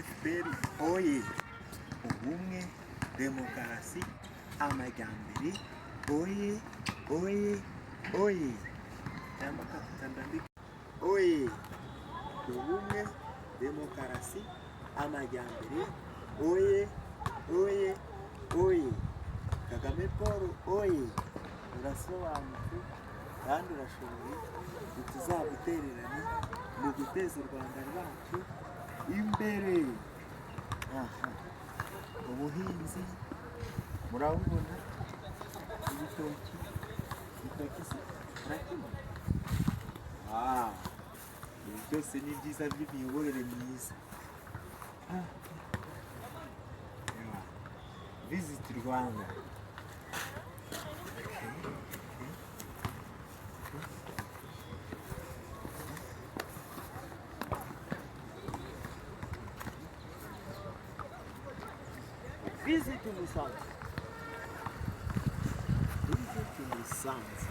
FPR oye, ubumwe, demokarasi, amajyambere, oye, oye, oye. Cyangwa kakandambika oye, ubumwe, demokarasi, amajyambere, oye, oye, oye. Kagame Paul oye, urasobanutse kandi urashoboye, ntituzagutererane mu guteza u Rwanda rwacu imbere. Ubuhinzi murabubona, ibitoki se urakibona. Ibi byose ni byiza by'imiyoborere myiza. Visit Rwanda. Visit Musanze. Visit Musanze.